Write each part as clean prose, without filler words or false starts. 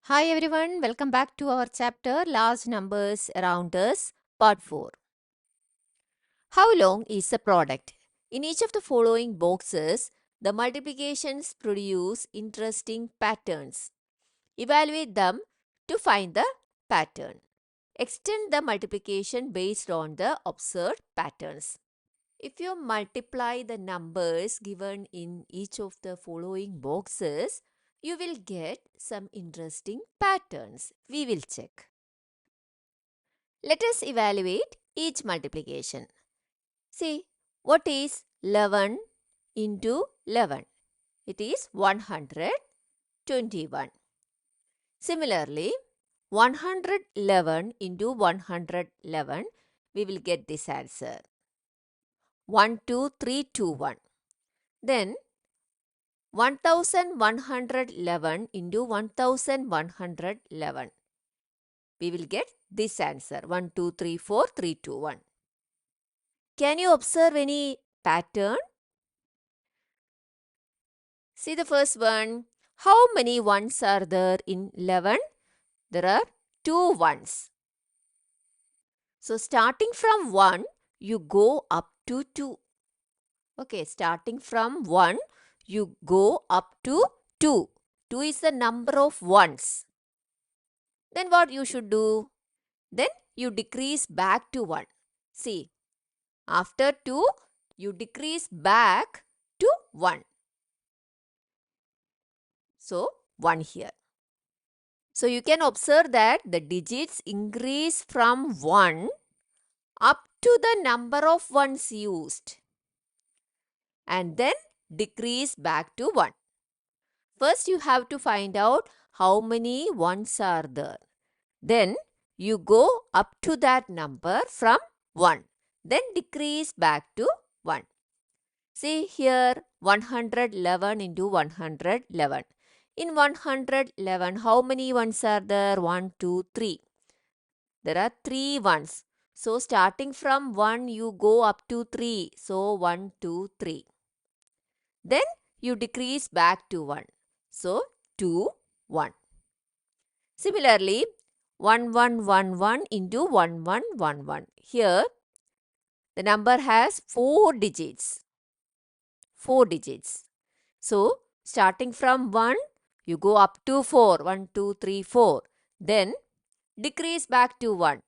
Hi everyone, welcome back to our chapter Large Numbers Around Us, Part 4. How long is the product? In each of the following boxes, the multiplications produce interesting patterns. Evaluate them to find the pattern. Extend the multiplication based on the observed patterns. If you multiply the numbers given in each of the following boxes, you will get some interesting patterns. We will check. Let us evaluate each multiplication. See, what is 11 into 11? It is 121. Similarly, 111 into 111, we will get this answer. 12321. Then 1111 into 1111. We will get this answer 1234321. Can you observe any pattern? See the first one. How many ones are there in 11? There are 2 ones. So starting from 1, you go up to 2. Okay, starting from 1, you go up to 2. 2 is the number of ones. Then what you should do? Then you decrease back to 1. See, after 2, you decrease back to 1. So, 1 here. So, you can observe that the digits increase from 1 up to the number of ones used and then decrease back to 1. First, you have to find out how many ones are there. Then, you go up to that number from 1. Then decrease back to 1. See here 111 into 111. In 111, how many ones are there? 1, 2, 3. There are 3 ones. So starting from 1, you go up to 3. So 1, 2, 3. Then you decrease back to 1. So 2, 1. Similarly, 1111 into 1111. Here the number has 4 digits. 4 digits. So, starting from 1, you go up to 4. 1, 2, 3, 4. Then, decrease back to 1.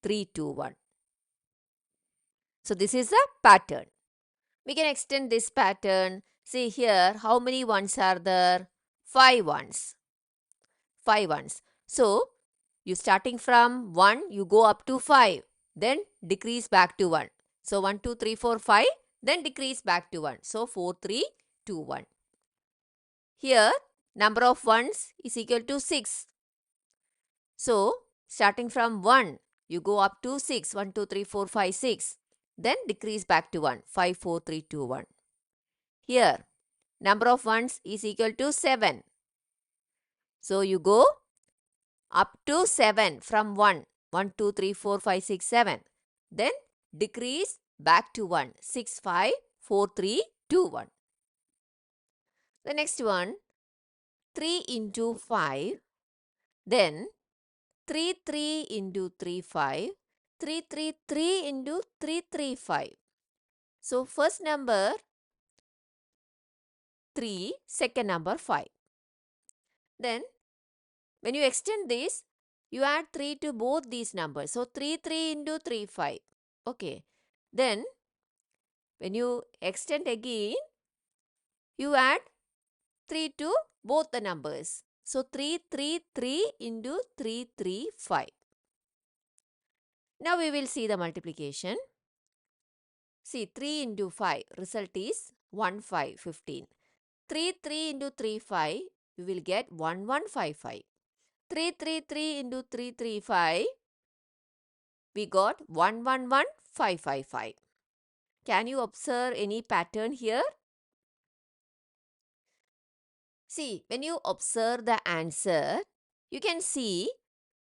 3, 2, 1. So, this is a pattern. We can extend this pattern. See here, how many ones are there? 5 ones. 5 ones. So, you starting from 1, you go up to 5. Then, decrease back to 1. So, 1, 2, 3, 4, 5. Then, decrease back to 1. So, 4, 3, 2, 1. Here, number of ones is equal to 6. So, starting from 1, you go up to 6. 1, 2, 3, 4, 5, 6. Then decrease back to 1. 5, 4, 3, 2, 1. Here, number of ones is equal to 7. So, you go up to 7 from 1. 1, 2, 3, 4, 5, 6, 7. Then decrease back to 1. 6, 5, 4, 3, 2, 1. The next one, 3 into 5. Then 3, 3 into 3, 5. 3, 3, 3 into 3, 3, 5. So, first number 3, second number 5. Then, when you extend this, you add 3 to both these numbers. So, 3, 3 into 3, 5. Okay. Then, when you extend again, you add 3 to both the numbers. So, 3, 3, 3 into 3, 3, 5. Now, we will see the multiplication. See, 3 into 5, result is 1, 5, 15. 3, 3 into 3, 5, you will get 1, 1, 5, 5. 3, 3, 3 into 3, 3, 5, we got 1, 1, 1, 5, 5, 5. Can you observe any pattern here? See, when you observe the answer, you can see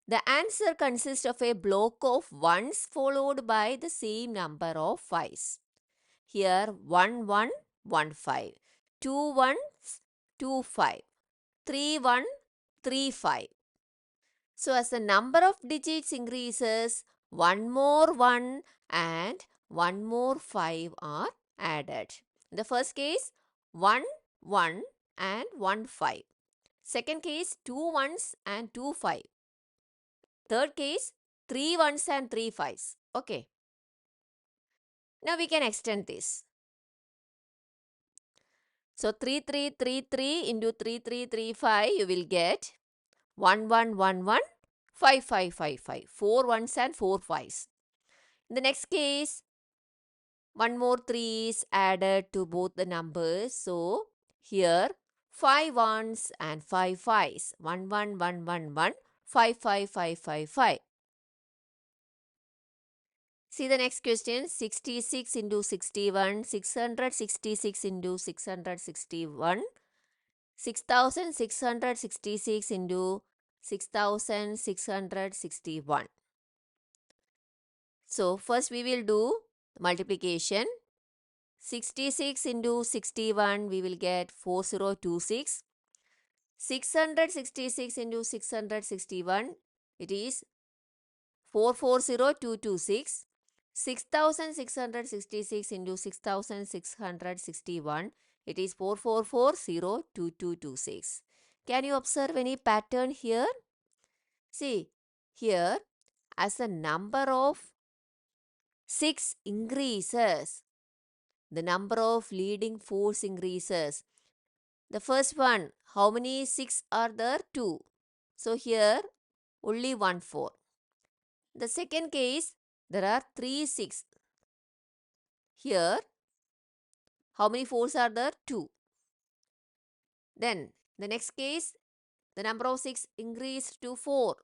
the answer consists of a block of ones followed by the same number of fives. Here 1, 1, 1, 5. 2 ones, 2, 5. 3, 1, 3, 5. So as the number of digits increases, one more 1 and one more 5 are added. In the first case, 1, 1 and 1, 5. Second case, 2 ones and 2 5. Third case, 3 ones and 3 fives. Okay. Now we can extend this. So 3333 into 3335, you will get 1111 5555. 4 ones and 4 fives. In the next case, one more 3 is added to both the numbers. So here 5 ones and 5 fives. 11111 55555. See the next question, 66 into 61, 666 into 661, 6666 into 6661. So first we will do multiplication. 66 into 61, we will get 4026. 666 into 661, it is 440226. 6666 into 6661, it is 44402226. Can you observe any pattern here? See, here as the number of 6 increases, the number of leading force increases. The first one, how many 6 are there? 2. So here only 1 4. The second case, there are 3 6. Here, how many 4s are there? 2. Then the next case, the number of 6 increased to 4.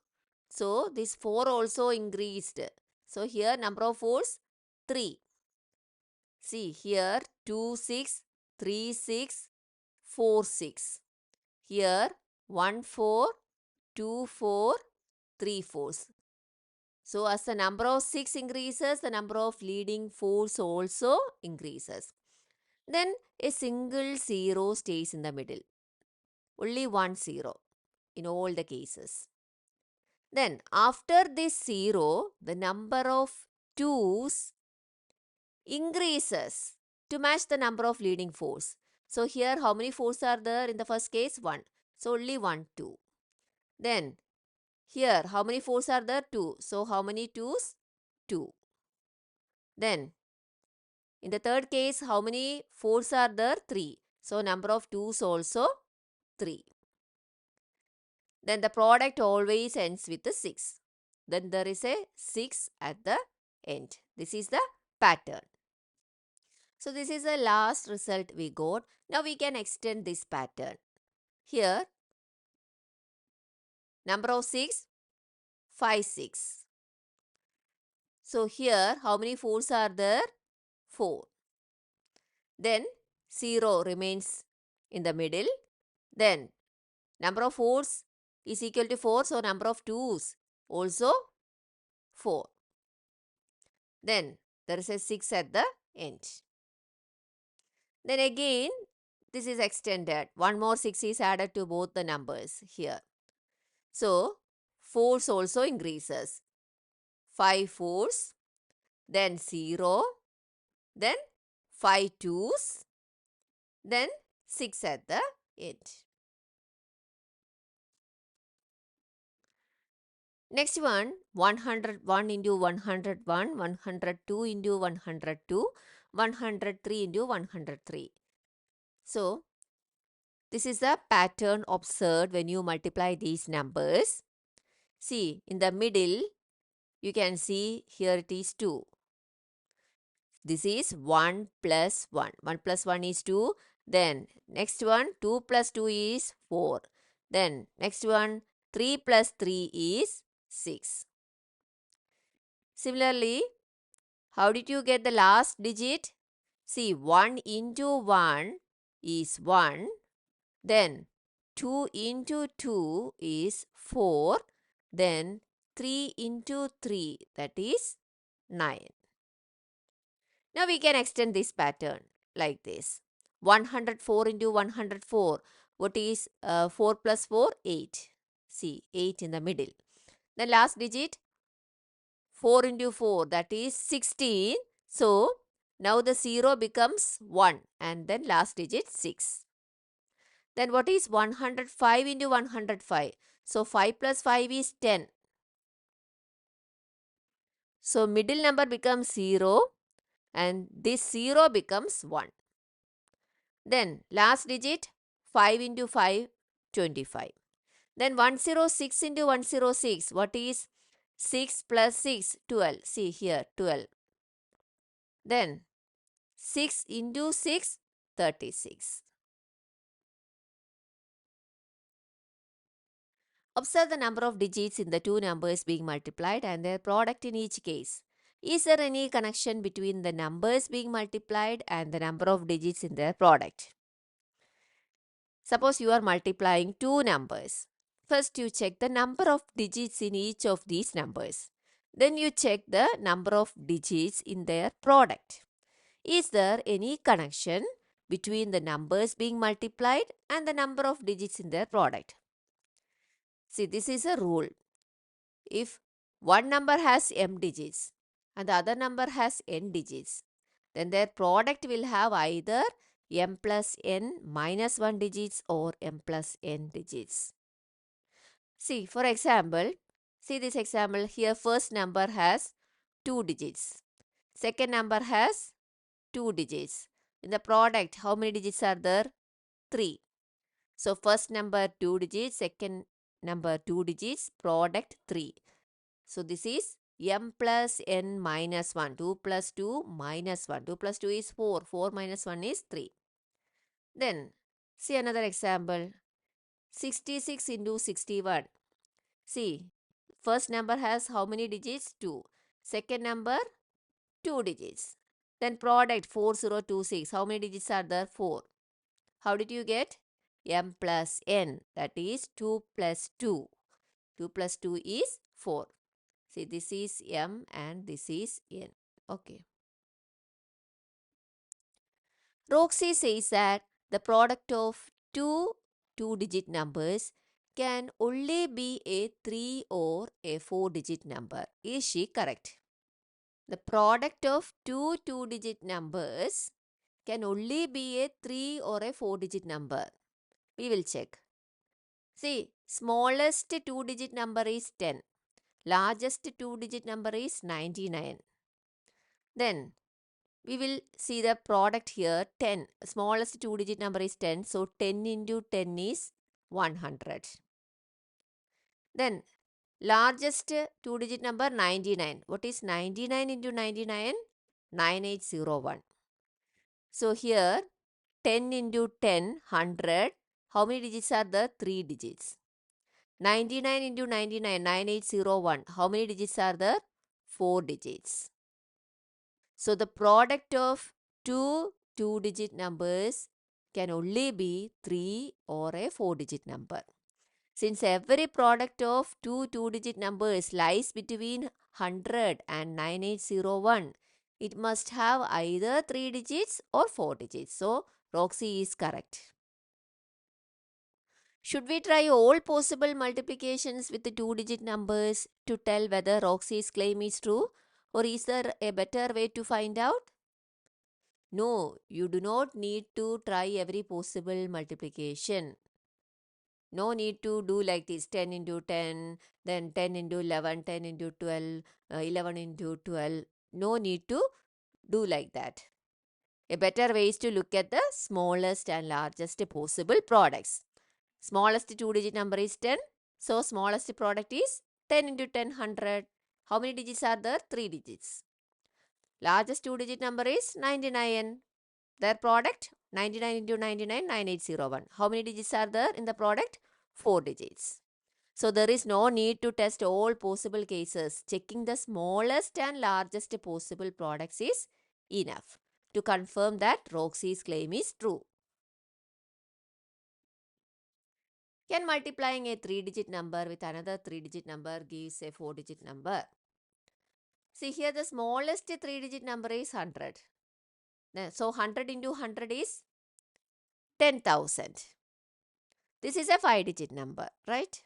So this 4 also increased. So here number of 4s 3. See here 2 6, 3 6, 4 6. Here 1 4, 2 4, 3 4s. So as the number of 6 increases, the number of leading force also increases. Then a single 0 stays in the middle. Only 1 0 in all the cases. Then after this 0, the number of 2's increases to match the number of leading force. So here how many 4's are there in the first case? 1. So only 1 2. Then here how many 4's are there? 2. So how many 2's? 2. Then in the third case, how many 4's are there? 3. So number of 2's also 3. Then the product always ends with a 6. Then there is a 6 at the end. This is the pattern. So this is the last result we got. Now we can extend this pattern. Here, number of 6, 5 6. So here, how many 4's are there? 4. Then 0 remains in the middle. Then number of 4's is equal to 4. So number of 2's also 4. Then there is a 6 at the end. Then again, this is extended. One more 6 is added to both the numbers here. So, 4's also increases. 5 4's, then 0, then 5 2's, then 6 at the end. Next one, 101 into 101, 102 into 102, 103 into 103. So, this is the pattern observed when you multiply these numbers. See, in the middle, you can see here it is 2. This is 1 plus 1. 1 plus 1 is 2. Then next one, 2 plus 2 is 4. Then next one, 3 plus 3 is 6. Similarly, how did you get the last digit? See, 1 into 1 is 1. Then 2 into 2 is 4. Then 3 into 3, that is 9. Now we can extend this pattern like this. 104 into 104. What is 4 plus 4? 8. See, 8 in the middle. Then last digit 4 into 4, that is 16. So now the 0 becomes 1 and then last digit 6. Then what is 105 into 105? So 5 plus 5 is 10. So middle number becomes 0 and this 0 becomes 1. Then last digit 5 into 5, 25. Then 106 into 106, what is 6 plus 6, 12. See here, 12. Then 6 into 6, 36. Observe the number of digits in the two numbers being multiplied and their product in each case. Is there any connection between the numbers being multiplied and the number of digits in their product? Suppose you are multiplying two numbers. First, you check the number of digits in each of these numbers. Then you check the number of digits in their product. Is there any connection between the numbers being multiplied and the number of digits in their product? See, this is a rule. If one number has m digits and the other number has n digits, then their product will have either m plus n minus 1 digits or m plus n digits. See, for example, see this example here. First number has 2 digits. Second number has 2 digits. In the product, how many digits are there? 3. So first number 2 digits, second number 2 digits, product 3. So this is m plus n minus 1. 2 plus 2 minus 1. 2 plus 2 is 4. 4 minus 1 is 3. Then see another example. 66 into 61. See, first number has how many digits? 2. Second number 2 digits. Then product 4026. How many digits are there? 4. How did you get? M plus n, that is 2 plus 2. 2 plus 2 is 4. See, this is m and this is n. Okay. Roxy says that the product of two two-digit numbers can only be a 3 or a 4-digit number. Is she correct? The product of two two-digit numbers can only be a 3 or a 4-digit number. We will check. See, smallest two-digit number is 10. Largest two-digit number is 99. Then we will see the product here 10. Smallest two-digit number is 10. So 10 into 10 is 100. Then largest two-digit number 99. What is 99 into 99? 9801. So here 10 into 10, 100. How many digits are there? 3 digits. 99 into 99, 9801. How many digits are there? 4 digits. So the product of two two-digit numbers can only be 3 or a 4-digit number. Since every product of two two-digit numbers lies between 100 and 9801, it must have either 3 digits or 4 digits. So Roxy is correct. Should we try all possible multiplications with the two-digit numbers to tell whether Roxy's claim is true? Or is there a better way to find out? No, you do not need to try every possible multiplication. No need to do like this 10 into 10, then 10 into 11, 10 into 12, 11 into 12. No need to do like that. A better way is to look at the smallest and largest possible products. Smallest two-digit number is 10. So, smallest product is 10 into 10, 100. How many digits are there? 3 digits. Largest two-digit number is 99. Their product 99 into 99, 9801. How many digits are there in the product? 4 digits. So there is no need to test all possible cases. Checking the smallest and largest possible products is enough to confirm that Roxy's claim is true. Can multiplying a 3-digit number with another 3-digit number gives a 4-digit number? See here the smallest 3-digit number is 100. So 100 into 100 is 10,000. This is a 5-digit number, right?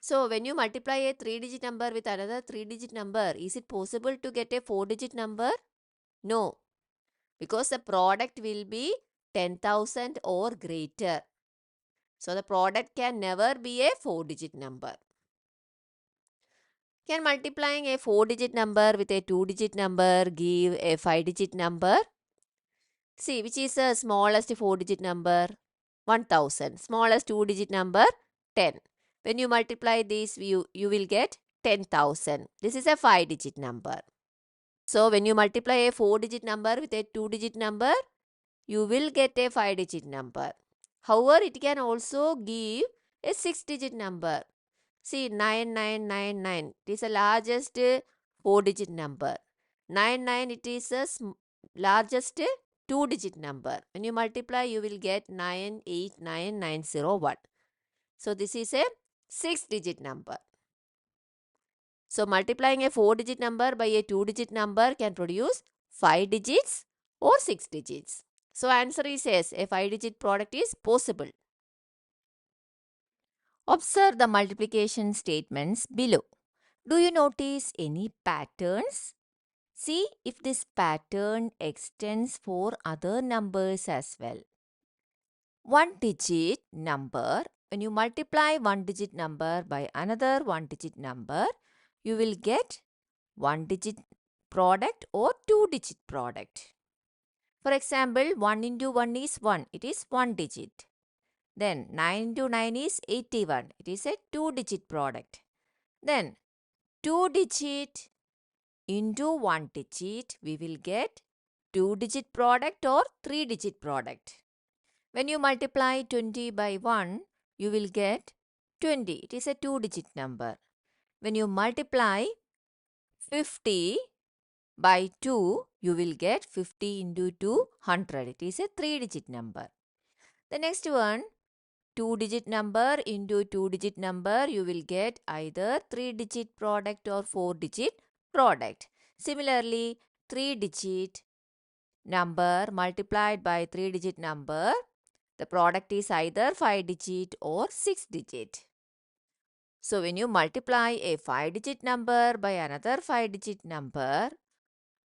So when you multiply a 3-digit number with another 3-digit number, is it possible to get a 4-digit number? No, because the product will be 10,000 or greater. So the product can never be a 4-digit number. Can multiplying a 4-digit number with a 2-digit number give a 5-digit number? See, which is the smallest 4-digit number? 1000. Smallest 2-digit number? 10. When you multiply this, you will get 10,000. This is a 5-digit number. So, when you multiply a 4-digit number with a 2-digit number, you will get a 5-digit number. However, it can also give a 6-digit number. See, 9999. It is the largest 4-digit number. 99, it is the largest 2-digit number. When you multiply, you will get 989901. So, this is a 6-digit number. So, multiplying a 4-digit number by a 2-digit number can produce 5 digits or 6 digits. So, answer is yes, a 5-digit product is possible. Observe the multiplication statements below. Do you notice any patterns? See if this pattern extends for other numbers as well. 1-digit number, when you multiply 1-digit number by another 1-digit number, you will get 1-digit product or 2-digit product. For example, 1 into 1 is 1. It is 1 digit. Then 9 into 9 is 81. It is a 2-digit product. Then 2 digit into 1 digit, we will get 2-digit product or 3-digit product. When you multiply 20 by 1, you will get 20. It is a 2-digit number. When you multiply 50 by 2, you will get 50 into 2, 100. It is a 3-digit number. The next one, 2-digit number into 2-digit number, you will get either 3-digit product or 4-digit product. Similarly, 3-digit number multiplied by 3-digit number, the product is either 5-digit or 6-digit. So, when you multiply a 5-digit number by another 5-digit number,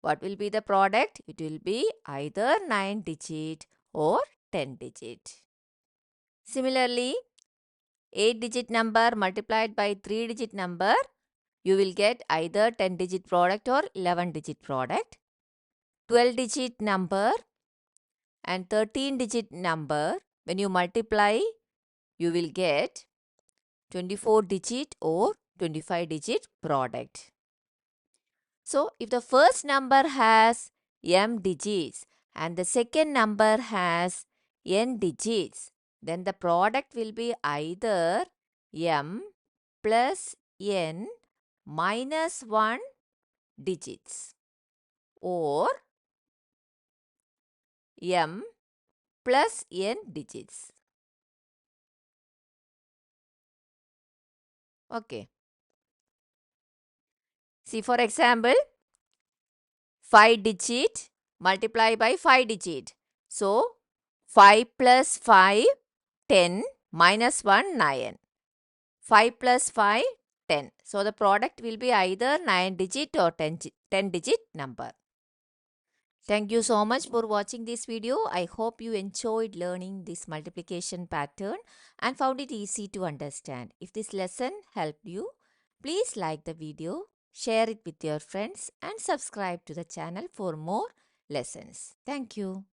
what will be the product? It will be either 9-digit or 10-digit. Similarly, 8-digit number multiplied by 3-digit number, you will get either 10-digit product or 11-digit product. 12-digit number and 13-digit number, when you multiply, you will get 24-digit or 25-digit product. So, if the first number has m digits and the second number has n digits, then the product will be either m plus n minus 1 digits or m plus n digits. Okay. See, for example, 5 digit multiply by 5 digit. So, 5 plus 5, 10 minus 1, 9. 5 plus 5, 10. So, the product will be either 9 digit or 10 digit number. Thank you so much for watching this video. I hope you enjoyed learning this multiplication pattern and found it easy to understand. If this lesson helped you, please like the video, share it with your friends and subscribe to the channel for more lessons. Thank you.